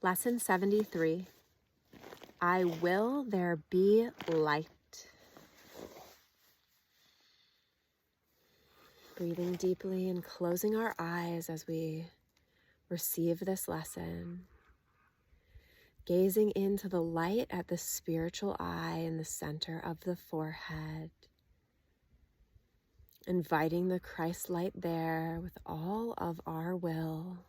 Lesson 73. I will there be light. Breathing deeply and closing our eyes as we receive this lesson. Gazing into the light at the spiritual eye in the center of the forehead. Inviting the Christ light there with all of our will.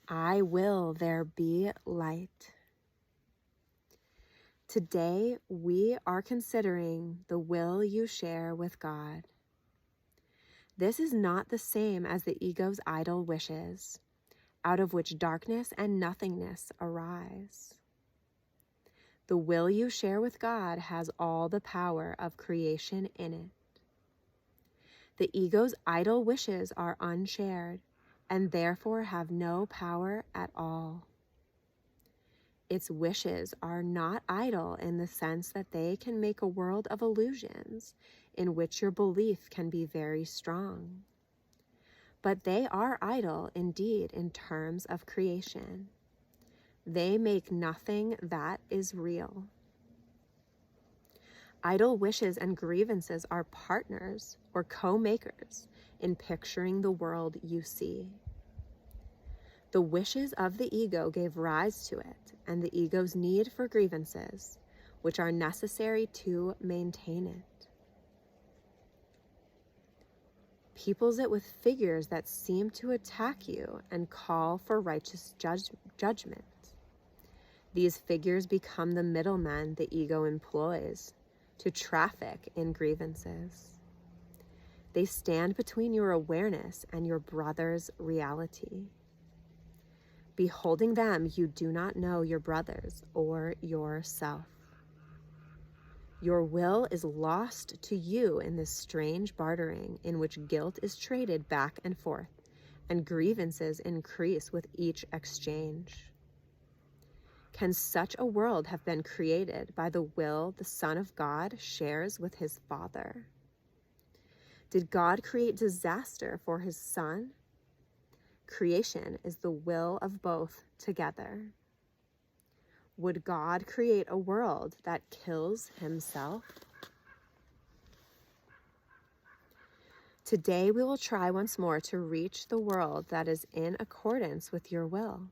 I will there be light. Today, we are considering the will you share with God. This is not the same as the ego's idle wishes, out of which darkness and nothingness arise. The will you share with God has all the power of creation in it. The ego's idle wishes are unshared and therefore have no power at all. Its wishes are not idle in the sense that they can make a world of illusions in which your belief can be very strong. But they are idle indeed in terms of creation. They make nothing that is real. Idle wishes and grievances are partners or co-makers in picturing the world you see. The wishes of the ego gave rise to it, and the ego's need for grievances, which are necessary to maintain it. Peoples it with figures that seem to attack you and call for righteous judgment. These figures become the middlemen the ego employs to traffic in grievances. They stand between your awareness and your brother's reality. Beholding them, you do not know your brothers or yourself. Your will is lost to you in this strange bartering in which guilt is traded back and forth, and grievances increase with each exchange. Can such a world have been created by the will the Son of God shares with his Father? Did God create disaster for his Son? Creation is the will of both together. Would God create a world that kills himself? Today we will try once more to reach the world that is in accordance with your will.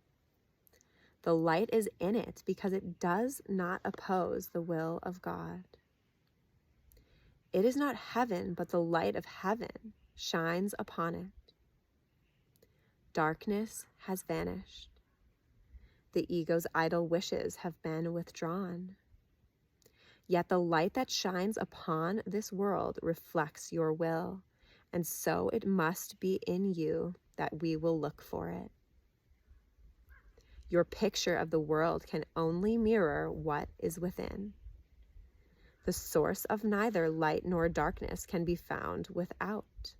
The light is in it because it does not oppose the will of God. It is not heaven, but the light of heaven shines upon it. Darkness has vanished. The ego's idle wishes have been withdrawn. Yet the light that shines upon this world reflects your will, and so it must be in you that we will look for it. Your picture of the world can only mirror what is within. The source of neither light nor darkness can be found without.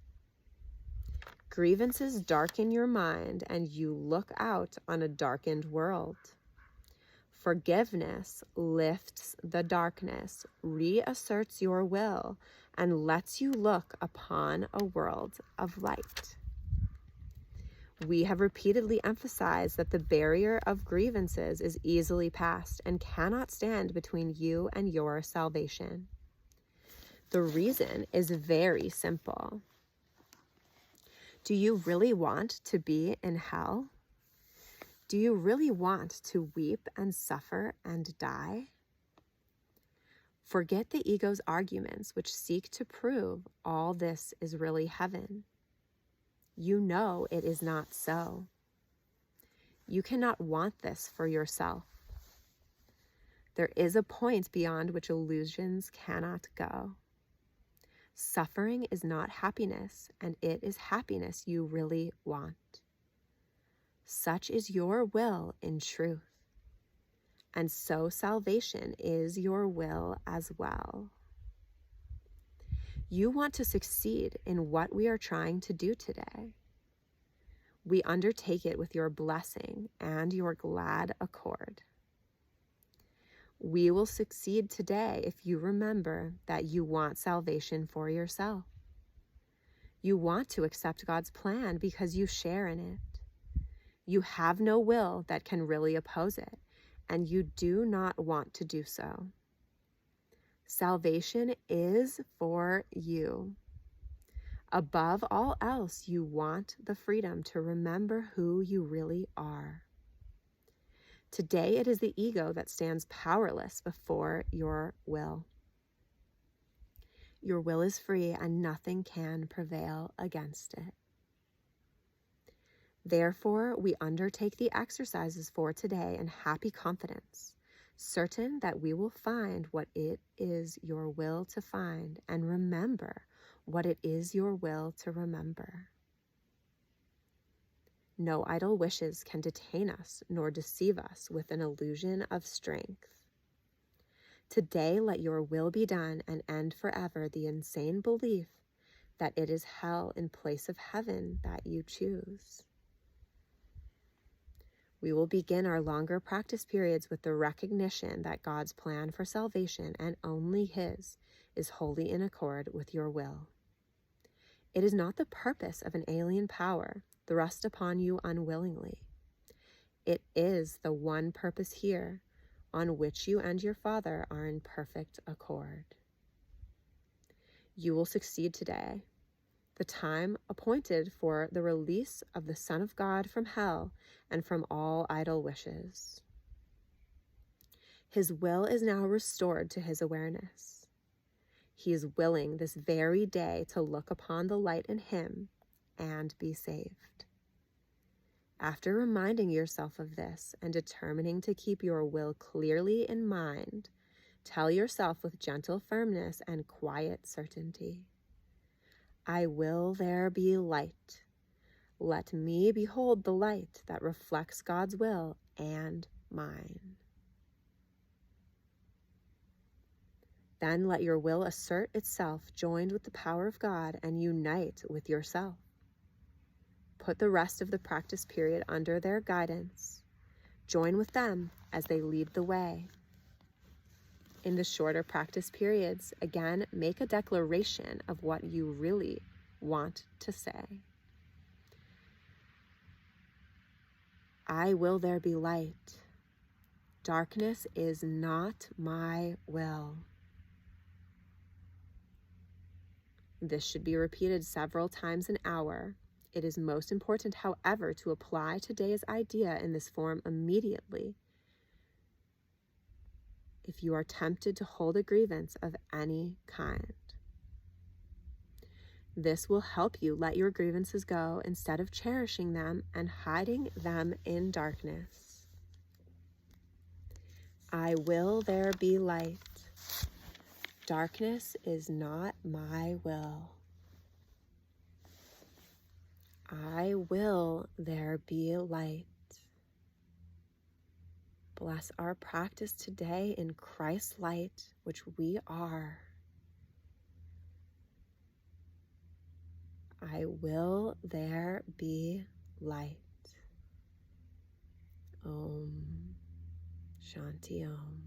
Grievances darken your mind, and you look out on a darkened world. Forgiveness lifts the darkness, reasserts your will, and lets you look upon a world of light. We have repeatedly emphasized that the barrier of grievances is easily passed and cannot stand between you and your salvation. The reason is very simple. Do you really want to be in hell? Do you really want to weep and suffer and die? Forget the ego's arguments which seek to prove all this is really heaven. You know it is not so. You cannot want this for yourself. There is a point beyond which illusions cannot go. Suffering is not happiness, and it is happiness you really want. Such is your will in truth, and so salvation is your will as well. You want to succeed in what we are trying to do today. We undertake it with your blessing and your glad accord. We will succeed today if you remember that you want salvation for yourself. You want to accept God's plan because you share in it. You have no will that can really oppose it, and you do not want to do so. Salvation is for you. Above all else, you want the freedom to remember who you really are. Today, it is the ego that stands powerless before your will. Your will is free, and nothing can prevail against it. Therefore, we undertake the exercises for today in happy confidence, certain that we will find what it is your will to find, and remember what it is your will to remember. No idle wishes can detain us nor deceive us with an illusion of strength. Today, let your will be done and end forever the insane belief that it is hell in place of heaven that you choose. We will begin our longer practice periods with the recognition that God's plan for salvation, and only His, is wholly in accord with your will. It is not the purpose of an alien power thrust upon you unwillingly. It is the one purpose here on which you and your Father are in perfect accord. You will succeed today. The time appointed for the release of the Son of God from hell and from all idle wishes. His will is now restored to his awareness. He is willing this very day to look upon the light in him and be saved. After reminding yourself of this and determining to keep your will clearly in mind, tell yourself with gentle firmness and quiet certainty, I will there be light. Let me behold the light that reflects God's will and mine. Then let your will assert itself, joined with the power of God, and unite with yourself. Put the rest of the practice period under their guidance. Join with them as they lead the way. In the shorter practice periods, again, make a declaration of what you really want to say. I will there be light. Darkness is not my will. This should be repeated several times an hour. It is most important, however, to apply today's idea in this form immediately if you are tempted to hold a grievance of any kind. This will help you let your grievances go instead of cherishing them and hiding them in darkness. I will there be light. Darkness is not my will. I will there be light. Bless our practice today in Christ's light, which we are. I will there be light. Om Shanti Om.